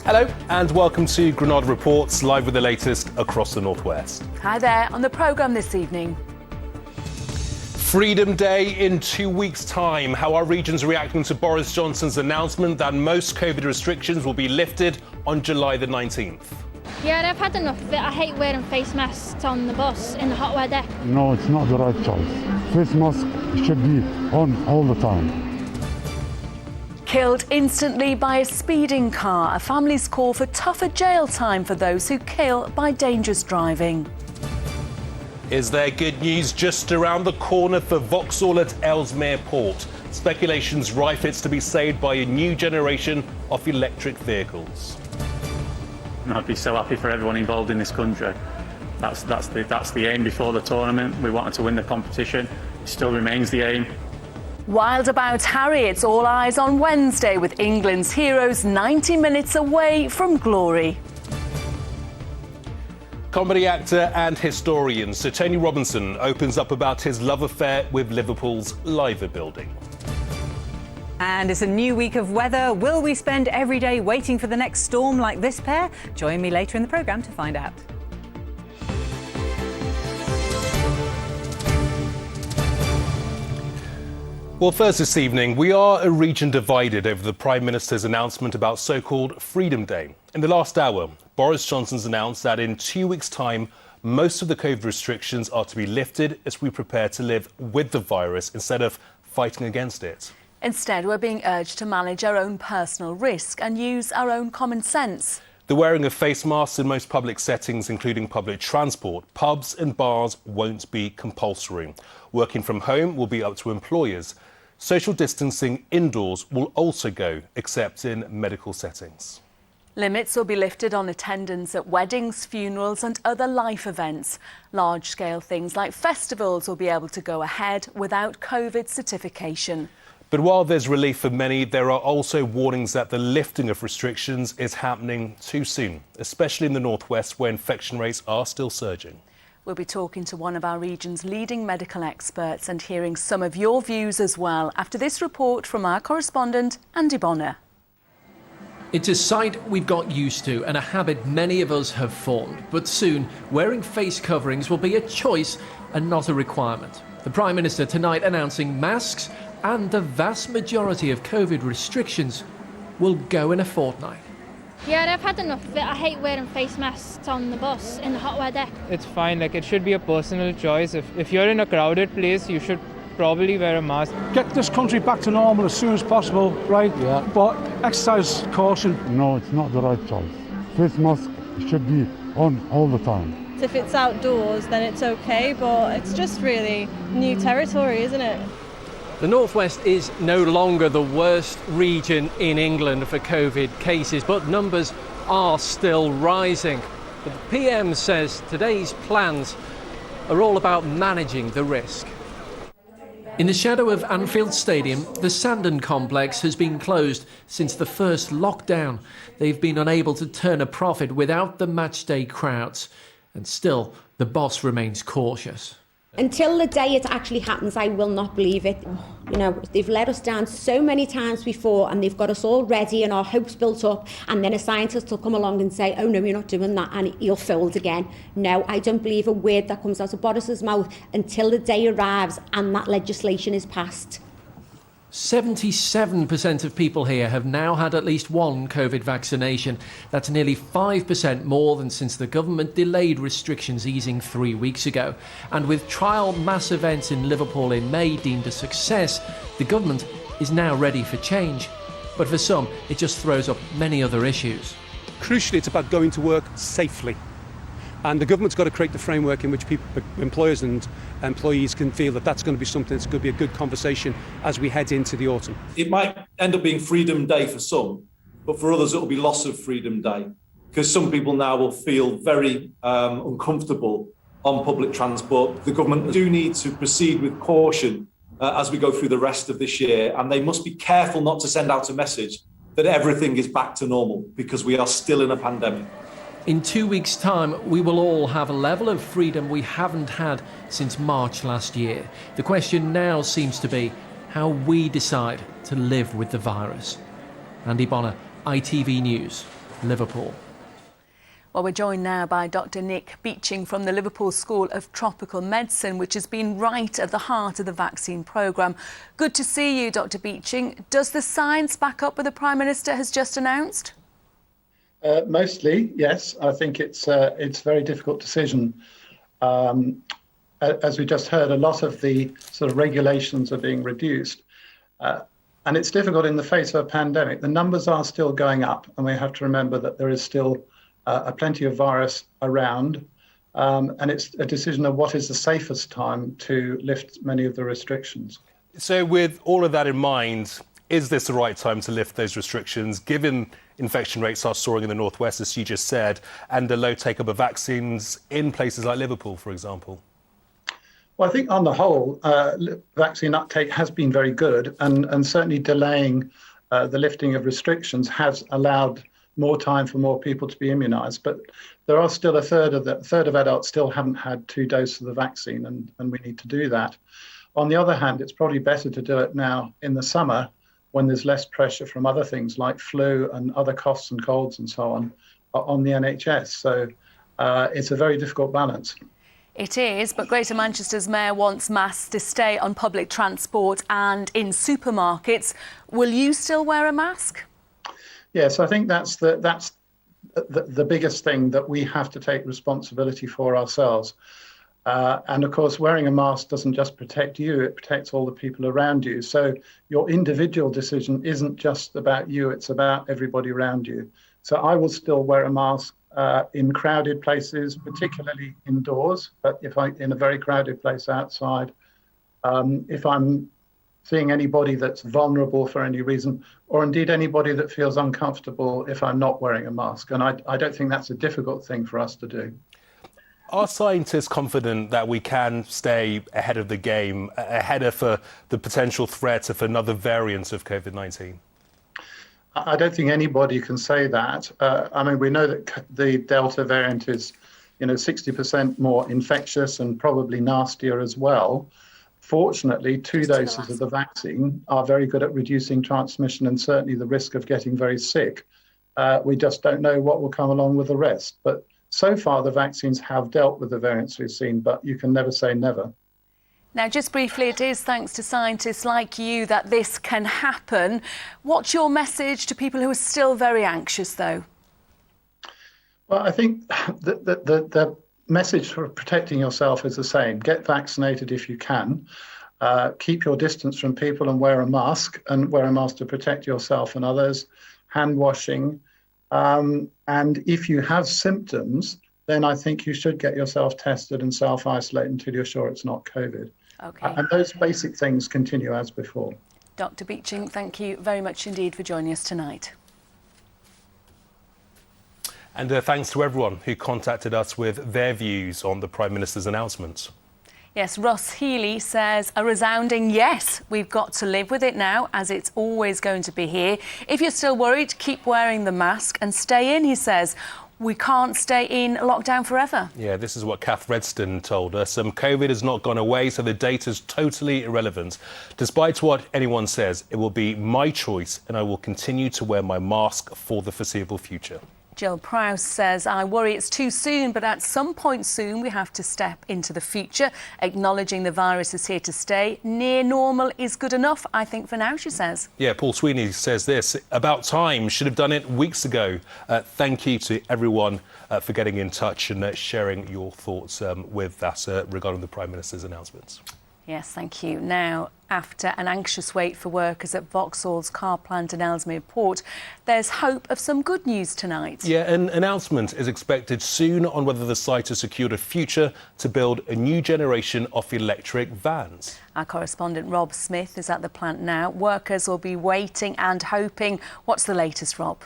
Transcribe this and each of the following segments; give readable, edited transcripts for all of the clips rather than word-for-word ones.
Hello and welcome to Granada Reports, live with the latest across the northwest. Hi there, on the programme this evening. Freedom Day in 2 weeks' time. How our region's reacting to Boris Johnson's announcement that most COVID restrictions will be lifted on July the 19th. Yeah, I've had enough of it. I hate wearing face masks on the bus in the hot weather. No, it's not the right choice. Face mask should be on all the time. Killed instantly by a speeding car. A family's call for tougher jail time for those who kill by dangerous driving. Is there good news just around the corner for Vauxhall at Ellesmere Port? Speculation's rife it's to be saved by a new generation of electric vehicles. I'd be so happy for everyone involved in this country. That's the aim before the tournament. We wanted to win the competition. It still remains the aim. Wild about Harry, it's all eyes on Wednesday with England's heroes 90 minutes away from glory. Comedy actor and historian Sir Tony Robinson opens up about his love affair with Liverpool's Liver building. And it's a new week of weather. Will we spend every day waiting for the next storm like this pair? Join me later in the programme to find out. Well, first this evening, we are a region divided over the Prime Minister's announcement about so-called Freedom Day. In the last hour, Boris Johnson's announced that in 2 weeks' time, most of the COVID restrictions are to be lifted as we prepare to live with the virus instead of fighting against it. Instead, we're being urged to manage our own personal risk and use our own common sense. The wearing of face masks in most public settings, including public transport, pubs and bars, won't be compulsory. Working from home will be up to employers. Social distancing indoors will also go, except in medical settings. Limits will be lifted on attendance at weddings, funerals and other life events. Large-scale things like festivals will be able to go ahead without COVID certification. But while there's relief for many, there are also warnings that the lifting of restrictions is happening too soon, especially in the northwest where infection rates are still surging. We'll be talking to one of our region's leading medical experts and hearing some of your views as well after this report from our correspondent, Andy Bonner. It's a sight we've got used to and a habit many of us have formed. But soon, wearing face coverings will be a choice and not a requirement. The Prime Minister tonight announcing masks and the vast majority of COVID restrictions will go in a fortnight. Yeah, I've had enough of it. I hate wearing face masks on the bus in the hot weather. It's fine, it should be a personal choice. If you're in a crowded place, you should probably wear a mask. Get this country back to normal as soon as possible, right? Yeah. But exercise caution. No, it's not the right choice. Face mask should be on all the time. If it's outdoors, then it's okay, but it's just really new territory, isn't it? The northwest is no longer the worst region in England for COVID cases, but numbers are still rising. But the PM says today's plans are all about managing the risk. In the shadow of Anfield Stadium, the Sandon complex has been closed since the first lockdown. They've been unable to turn a profit without the matchday crowds. And still, the boss remains cautious. Until the day it actually happens, I will not believe it. You know, they've let us down so many times before and they've got us all ready and our hopes built up, and then a scientist will come along and say, oh no, you're not doing that, and you'll fold again. No, I don't believe a word that comes out of Boris's mouth until the day arrives and that legislation is passed. 77% of people here have now had at least one COVID vaccination. That's nearly 5% more than since the government delayed restrictions easing 3 weeks ago. And with trial mass events in Liverpool in May deemed a success, the government is now ready for change. But for some, it just throws up many other issues. Crucially, it's about going to work safely. And the government's got to create the framework in which employers and employees can feel that that's going to be something that's going to be a good conversation as we head into the autumn. It might end up being Freedom Day for some, but for others it will be loss of Freedom Day, because some people now will feel very uncomfortable on public transport. The government do need to proceed with caution as we go through the rest of this year, and they must be careful not to send out a message that everything is back to normal, because we are still in a pandemic. In 2 weeks' time, we will all have a level of freedom we haven't had since March last year. The question now seems to be how we decide to live with the virus. Andy Bonner, ITV News. Liverpool. Well, we're joined now by Dr. Nick Beeching from the Liverpool School of Tropical Medicine, which has been right at the heart of the vaccine programme. Good to see you, Dr. Beeching. Does the science back up what the Prime Minister has just announced? Mostly, yes. I think it's a very difficult decision. As we just heard, a lot of the sort of regulations are being reduced. And it's difficult in the face of a pandemic. The numbers are still going up, and we have to remember that there is still plenty of virus around. And it's a decision of what is the safest time to lift many of the restrictions. So with all of that in mind, is this the right time to lift those restrictions, given infection rates are soaring in the northwest, as you just said, and the low take-up of vaccines in places like Liverpool, for example? Well, I think on the whole, vaccine uptake has been very good, and certainly delaying the lifting of restrictions has allowed more time for more people to be immunised. But there are still a third of adults still haven't had 2 doses of the vaccine, and we need to do that. On the other hand, it's probably better to do it now in the summer, when there's less pressure from other things like flu and other coughs and colds and so on the NHS. So it's a very difficult balance. It is, but Greater Manchester's Mayor wants masks to stay on public transport and in supermarkets. Will you still wear a mask? Yes, I think that's the biggest thing that we have to take responsibility for ourselves. And of course, wearing a mask doesn't just protect you, it protects all the people around you. So your individual decision isn't just about you, it's about everybody around you. So I will still wear a mask in crowded places, particularly indoors, but if in a very crowded place outside, if I'm seeing anybody that's vulnerable for any reason, or indeed anybody that feels uncomfortable if I'm not wearing a mask. And I don't think that's a difficult thing for us to do. Are scientists confident that we can stay ahead of the game, ahead of the potential threat of another variant of COVID-19? I don't think anybody can say that. I mean, we know that the Delta variant is, 60% more infectious and probably nastier as well. Fortunately, 2 doses of the vaccine are very good at reducing transmission and certainly the risk of getting very sick. We just don't know what will come along with the rest. But so far, the vaccines have dealt with the variants we've seen, but you can never say never. Now, just briefly, it is thanks to scientists like you that this can happen. What's your message to people who are still very anxious, though? Well, I think the message for protecting yourself is the same. Get vaccinated if you can. Keep your distance from people and wear a mask to protect yourself and others. Hand washing. And if you have symptoms, then I think you should get yourself tested and self-isolate until you're sure it's not COVID. Okay. And those basic things continue as before. Dr. Beeching, thank you very much indeed for joining us tonight. And thanks to everyone who contacted us with their views on the Prime Minister's announcements. Yes, Ross Healy says a resounding yes. We've got to live with it now, as it's always going to be here. If you're still worried, keep wearing the mask and stay in, he says. We can't stay in lockdown forever. Yeah, this is what Kath Redston told us. COVID has not gone away, so the data's totally irrelevant. Despite what anyone says, it will be my choice and I will continue to wear my mask for the foreseeable future. Jill Prowse says, I worry it's too soon, but at some point soon we have to step into the future, acknowledging the virus is here to stay. Near normal is good enough, I think, for now, she says. Yeah, Paul Sweeney says this, about time, should have done it weeks ago. Thank you to everyone for getting in touch and sharing your thoughts with us regarding the Prime Minister's announcements. Yes, thank you. Now, after an anxious wait for workers at Vauxhall's car plant in Ellesmere Port, there's hope of some good news tonight. Yeah, an announcement is expected soon on whether the site has secured a future to build a new generation of electric vans. Our correspondent Rob Smith is at the plant now. Workers will be waiting and hoping. What's the latest, Rob?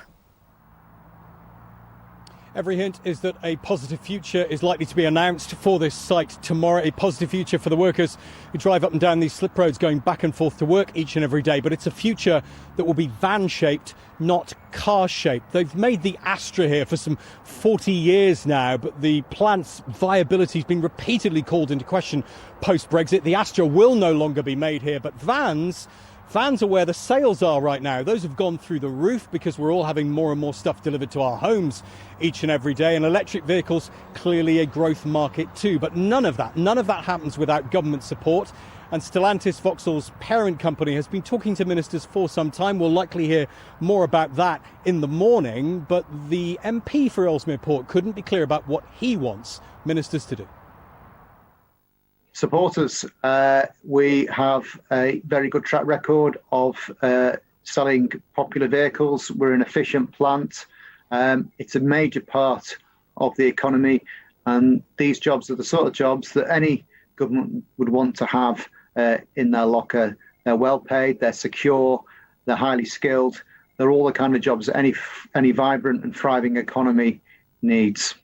Every hint is that a positive future is likely to be announced for this site tomorrow. A positive future for the workers who drive up and down these slip roads going back and forth to work each and every day. But it's a future that will be van-shaped, not car-shaped. They've made the Astra here for some 40 years now, but the plant's viability has been repeatedly called into question post-Brexit. The Astra will no longer be made here, but vans Fans are where the sales are right now. Those have gone through the roof because we're all having more and more stuff delivered to our homes each and every day. And electric vehicles, clearly a growth market too. But none of that happens without government support. And Stellantis, Vauxhall's parent company, has been talking to ministers for some time. We'll likely hear more about that in the morning. But the MP for Ellesmere Port couldn't be clear about what he wants ministers to do. Supporters, we have a very good track record of selling popular vehicles. We're an efficient plant. It's a major part of the economy, and these jobs are the sort of jobs that any government would want to have in their locker. They're well paid, they're secure, they're highly skilled. They're all the kind of jobs that any vibrant and thriving economy needs.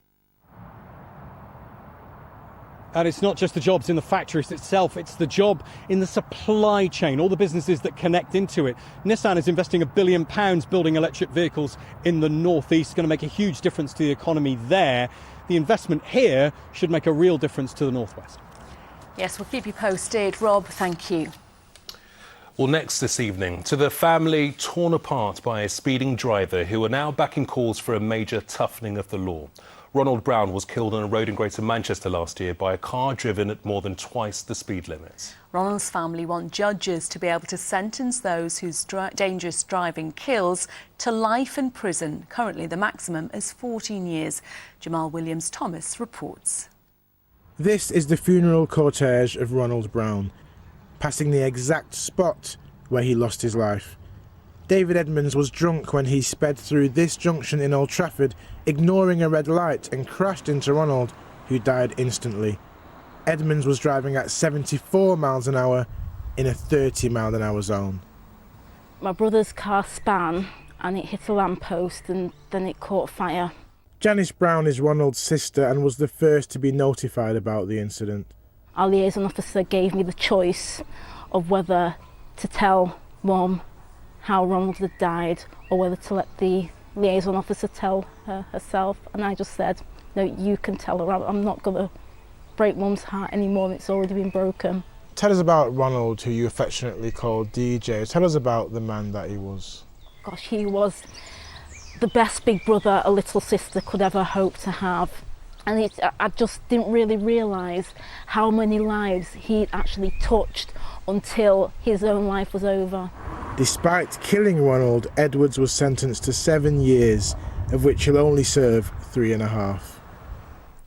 And it's not just the jobs in the factories itself, it's the job in the supply chain, all the businesses that connect into it. Nissan is investing £1 billion building electric vehicles in the northeast. It's going to make a huge difference to the economy there. The investment here should make a real difference to the northwest. Yes, we'll keep you posted. Rob, thank you. Well, next this evening, to the family torn apart by a speeding driver who are now backing calls for a major toughening of the law. Ronald Brown was killed on a road in Greater Manchester last year by a car driven at more than twice the speed limit. Ronald's family want judges to be able to sentence those whose dangerous driving kills to life in prison. Currently, the maximum is 14 years. Jamal Williams-Thomas reports. This is the funeral cortege of Ronald Brown, passing the exact spot where he lost his life. David Edmonds was drunk when he sped through this junction in Old Trafford, ignoring a red light, and crashed into Ronald, who died instantly. Edmonds was driving at 74 miles an hour in a 30-mile-an-hour zone. My brother's car span and it hit a lamppost and then it caught fire. Janice Brown is Ronald's sister and was the first to be notified about the incident. Our liaison officer gave me the choice of whether to tell Mum how Ronald had died or whether to let the liaison officer tell her herself, and I just said, no, you can tell her. I'm not going to break Mum's heart anymore. It's already been broken. Tell us about Ronald, who you affectionately called DJ. Tell us about the man that he was. Gosh, he was the best big brother a little sister could ever hope to have. And I just didn't really realise how many lives he'd actually touched until his own life was over. Despite killing Ronald, Edwards was sentenced to 7 years, of which he'll only serve 3.5.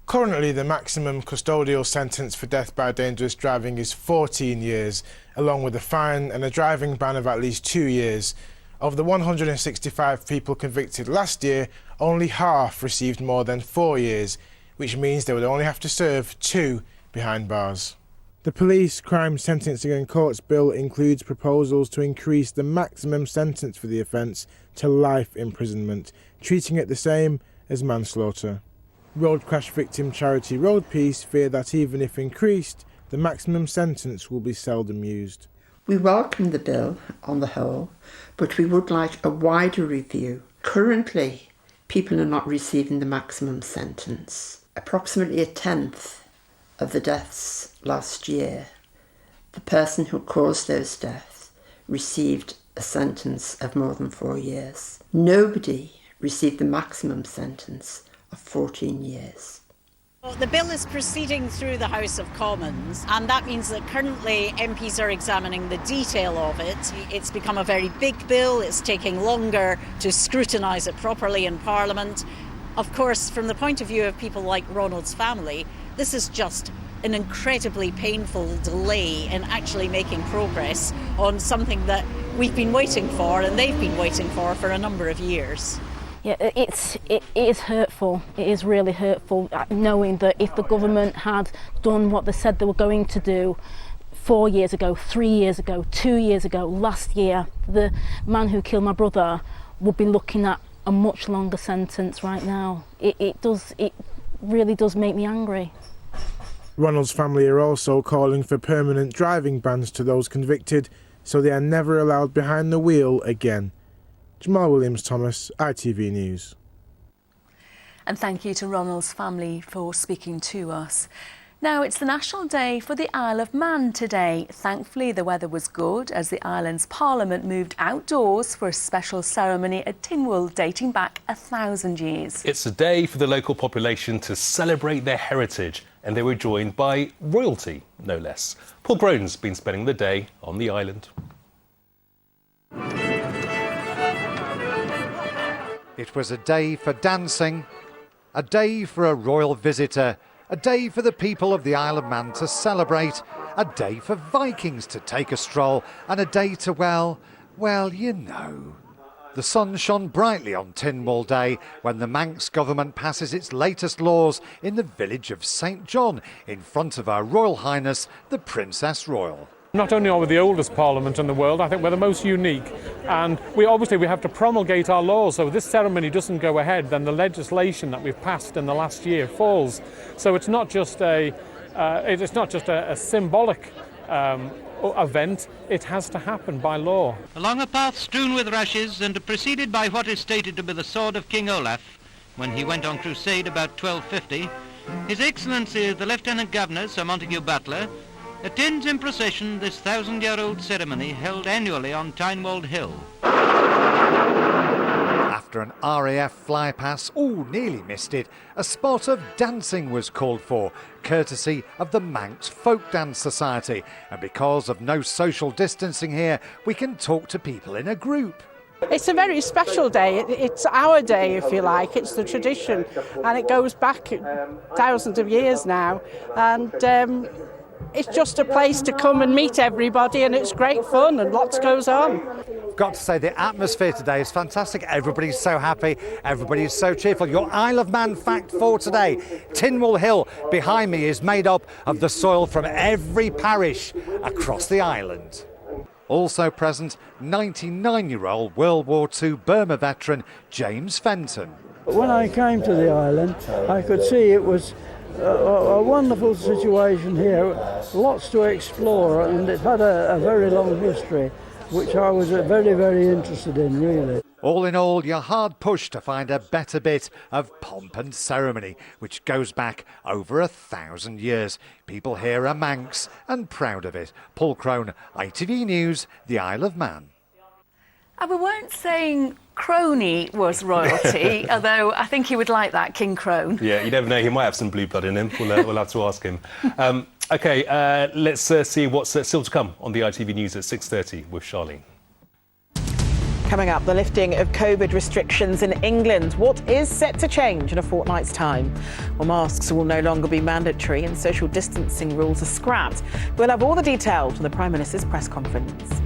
Currently, the maximum custodial sentence for death by dangerous driving is 14 years, along with a fine and a driving ban of at least 2 years. Of the 165 people convicted last year, only half received more than 4 years, which means they would only have to serve 2 behind bars. The Police Crime Sentencing and Courts Bill includes proposals to increase the maximum sentence for the offence to life imprisonment, treating it the same as manslaughter. Road crash victim charity Road Peace fear that even if increased, the maximum sentence will be seldom used. We welcome the bill on the whole, but we would like a wider review. Currently, people are not receiving the maximum sentence. Approximately 1/10 of the deaths last year, the person who caused those deaths received a sentence of more than 4 years. Nobody received the maximum sentence of 14 years. Well, the bill is proceeding through the House of Commons, and that means that currently MPs are examining the detail of it. It's become a very big bill. It's taking longer to scrutinise it properly in Parliament. Of course, from the point of view of people like Ronald's family, this is just an incredibly painful delay in actually making progress on something that we've been waiting for and they've been waiting for a number of years. Yeah, it is hurtful. It is really hurtful knowing that if the government had done what they said they were going to do 4 years ago, 3 years ago, 2 years ago, last year, the man who killed my brother would be looking at a much longer sentence right now. It really does make me angry. Ronald's family are also calling for permanent driving bans to those convicted, so they are never allowed behind the wheel again. Jamal Williams-Thomas, ITV News. And thank you to Ronald's family for speaking to us. Now, it's the National Day for the Isle of Man today. Thankfully, the weather was good as the island's Parliament moved outdoors for a special ceremony at Tinwald dating back 1,000 years. It's a day for the local population to celebrate their heritage, and they were joined by royalty, no less. Paul Crone's been spending the day on the island. It was a day for dancing, a day for a royal visitor, a day for the people of the Isle of Man to celebrate, a day for Vikings to take a stroll, and a day to, well, you know. The sun shone brightly on Tinwald Day when the Manx government passes its latest laws in the village of St John in front of Her Royal Highness the Princess Royal. Not only are we the oldest parliament in the world, I think we're the most unique, and we have to promulgate our laws. So if this ceremony doesn't go ahead, then the legislation that we've passed in the last year falls. So it's not just a symbolic event, it has to happen by law. Along a path strewn with rushes and preceded by what is stated to be the sword of King Olaf, when he went on crusade about 1250, His Excellency the Lieutenant Governor, Sir Montague Butler, attends in procession this 1,000-year-old ceremony held annually on Tinwald Hill. After an RAF flypass, nearly missed it, a spot of dancing was called for, courtesy of the Manx Folk Dance Society. And because of no social distancing here, we can talk to people in a group. It's a very special day. It's our day, if you like. It's the tradition, and it goes back thousands of years now. And it's just a place to come and meet everybody, and it's great fun and lots goes on. Got to say, the atmosphere today is fantastic. Everybody's so happy, everybody's so cheerful. Your Isle of Man fact for today: Tinwald Hill behind me is made up of the soil from every parish across the island. Also present, 99-year-old World War II Burma veteran James Fenton. When I came to the island, I could see it was a wonderful situation here, lots to explore, and it had a very long history, which I was very, very interested in, really. All in all, you're hard pushed to find a better bit of pomp and ceremony, which goes back over 1,000 years. People here are Manx and proud of it. Paul Crone, ITV News, the Isle of Man. And we weren't saying Crony was royalty, although I think he would like that, King Crone. Yeah, you never know, he might have some blue blood in him. We'll have to ask him. Let's see what's still to come on the ITV News at 6:30 with Charlene. Coming up, the lifting of COVID restrictions in England. What is set to change in a fortnight's time? Well, masks will no longer be mandatory and social distancing rules are scrapped. We'll have all the details from the Prime Minister's press conference.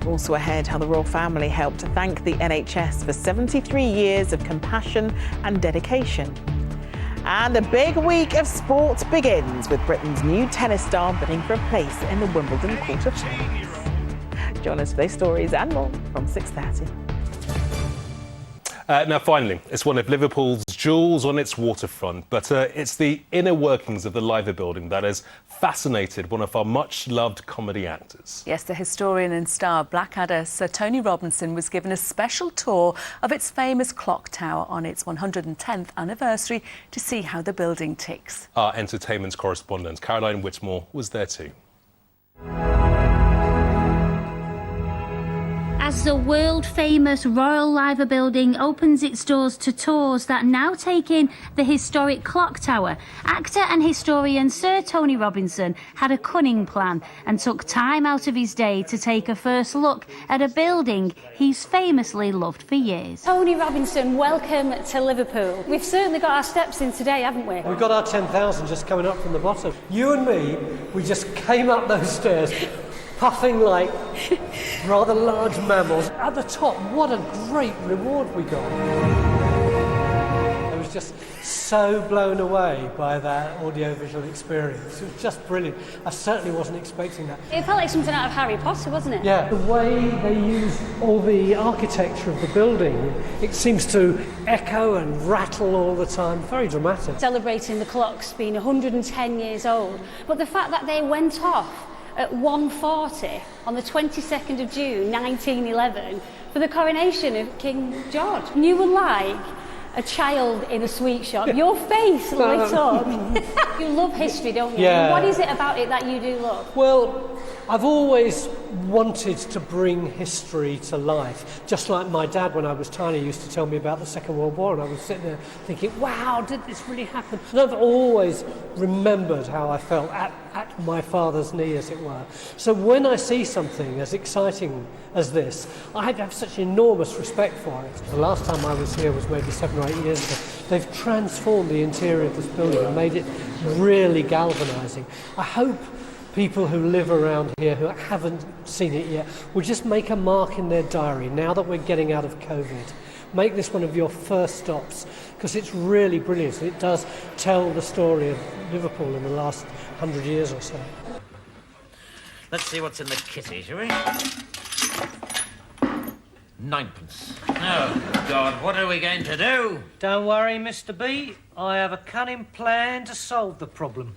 Also ahead, how the royal family helped to thank the NHS for 73 years of compassion and dedication. And a big week of sport begins with Britain's new tennis star bidding for a place in the Wimbledon quarter-finals. Join us for those stories and more from 6:30. Now, finally, it's one of Liverpool's jewels on its waterfront, but it's the inner workings of the Liver building that has fascinated one of our much-loved comedy actors. Yes, the historian and star Blackadder Sir Tony Robinson was given a special tour of its famous clock tower on its 110th anniversary to see how the building ticks. Our entertainment correspondent Caroline Whitmore was there too. As the world-famous Royal Liver building opens its doors to tours that now take in the historic clock tower, actor and historian Sir Tony Robinson had a cunning plan and took time out of his day to take a first look at a building he's famously loved for years. Tony Robinson, welcome to Liverpool. We've certainly got our steps in today, haven't we? We've got our 10,000 just coming up from the bottom. You and me, we just came up those stairs puffing like rather large mammals. At the top, what a great reward we got. I was just so blown away by that audiovisual experience. It was just brilliant. I certainly wasn't expecting that. It felt like something out of Harry Potter, wasn't it? Yeah, the way they use all the architecture of the building, it seems to echo and rattle all the time. Very dramatic. Celebrating the clocks being 110 years old, but the fact that they went off at 1:40 on the 22nd of June 1911 for the coronation of King George. New and like a child in a sweet shop. Your face lit up. You love history, don't you? Yeah. What is it about it that you do love? Well, I've always wanted to bring history to life. Just like my dad, when I was tiny, used to tell me about the Second World War, and I was sitting there thinking, wow, did this really happen? And I've always remembered how I felt at my father's knee, as it were. So when I see something as exciting as this, I have such enormous respect for it. The last time I was here was maybe 7 or 8 years ago. They've transformed the interior of this building and made it really galvanising. I hope people who live around here who haven't seen it yet will just make a mark in their diary now that we're getting out of COVID. Make this one of your first stops, because it's really brilliant. It does tell the story of Liverpool in the last 100 years or so. Let's see what's in the kitty, shall we? 9pence. Oh, God, what are we going to do? Don't worry, Mr. B. I have a cunning plan to solve the problem.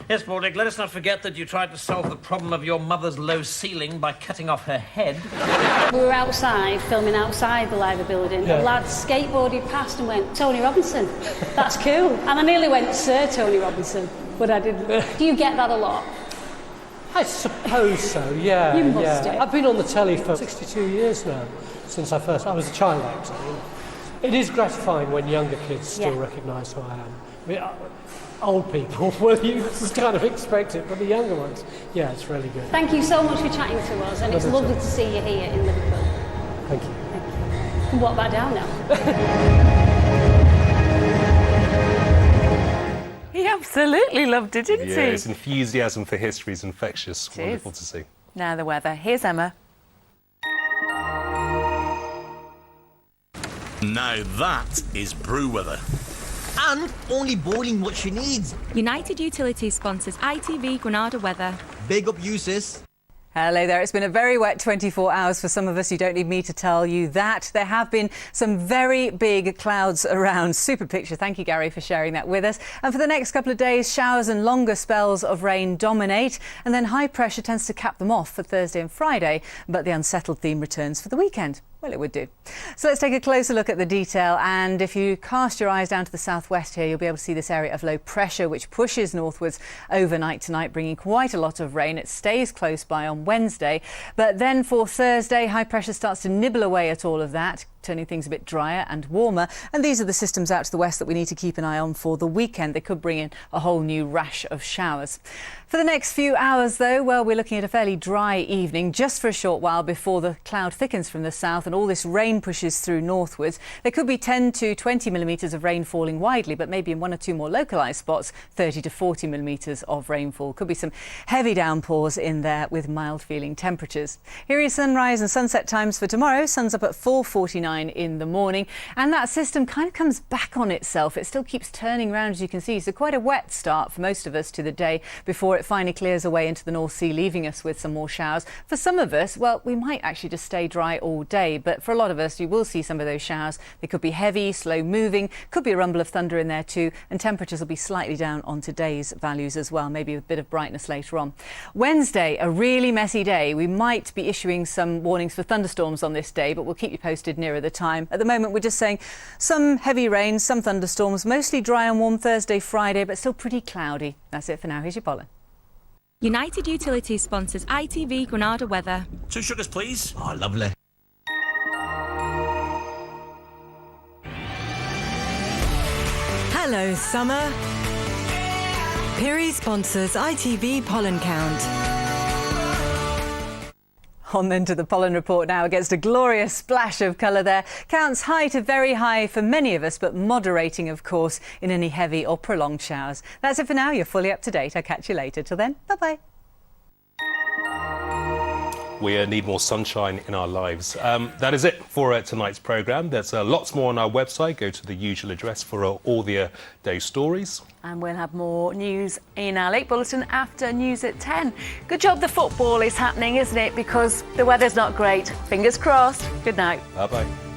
Yes, Mordick, let us not forget that you tried to solve the problem of your mother's low ceiling by cutting off her head. We were outside, filming outside the Liver building. Yeah. A lad skateboarded past and went, Tony Robinson, that's cool. And I nearly went, Sir Tony Robinson, but I didn't. Do you get that a lot? I suppose so, yeah. You must do. I've been on the telly for 62 years now, since I was a child actor. It is gratifying when younger kids still recognise who I am. I mean, old people, well, you kind of expect it, but the younger ones, yeah, it's really good. Thank you so much for chatting to us, and it's lovely to see you here in Liverpool. Thank you. Thank you. You can walk back down now. He absolutely loved it, didn't he? Yeah, his enthusiasm for history is infectious. It is. Wonderful to see. Now the weather. Here's Emma. Now that is brew weather. And only boiling what she needs. United Utilities sponsors ITV Granada weather. Big up you, sis. Hello there. It's been a very wet 24 hours for some of us. You don't need me to tell you that. There have been some very big clouds around. Super picture. Thank you, Gary, for sharing that with us. And for the next couple of days, showers and longer spells of rain dominate. And then high pressure tends to cap them off for Thursday and Friday. But the unsettled theme returns for the weekend. Well, it would do. So let's take a closer look at the detail. And if you cast your eyes down to the southwest here, you'll be able to see this area of low pressure, which pushes northwards overnight tonight, bringing quite a lot of rain. It stays close by on Wednesday. But then for Thursday, high pressure starts to nibble away at all of that, turning things a bit drier and warmer. And these are the systems out to the west that we need to keep an eye on for the weekend. They could bring in a whole new rash of showers. For the next few hours, though, well, we're looking at a fairly dry evening, just for a short while before the cloud thickens from the south and all this rain pushes through northwards. There could be 10 to 20 millimetres of rain falling widely, but maybe in one or two more localised spots, 30 to 40 millimetres of rainfall. Could be some heavy downpours in there with mild feeling temperatures. Here are your sunrise and sunset times for tomorrow. Sun's up at 4:49 in the morning, and that system kind of comes back on itself. It still keeps turning around, as you can see, so quite a wet start for most of us to the day before it finally clears away into the North Sea, leaving us with some more showers. For some of us, well, we might actually just stay dry all day, but for a lot of us, you will see some of those showers. They could be heavy, slow moving, could be a rumble of thunder in there too, and temperatures will be slightly down on today's values as well, maybe with a bit of brightness later on. Wednesday, a really messy day. We might be issuing some warnings for thunderstorms on this day, but we'll keep you posted nearer the time. At the moment, we're just saying some heavy rain, some thunderstorms, mostly dry and warm Thursday, Friday, but still pretty cloudy. That's it for now. Here's your pollen. United Utilities sponsors ITV Granada weather. 2 sugars, please. Oh, lovely. Hello, summer. Piri sponsors ITV pollen count. On then to the pollen report now against a glorious splash of colour there. Counts high to very high for many of us, but moderating, of course, in any heavy or prolonged showers. That's it for now. You're fully up to date. I'll catch you later. Till then, bye-bye. We need more sunshine in our lives. That is it for tonight's programme. There's lots more on our website. Go to the usual address for all the day's stories. And we'll have more news in our late bulletin after news at 10. Good job the football is happening, isn't it? Because the weather's not great. Fingers crossed. Good night. Bye-bye.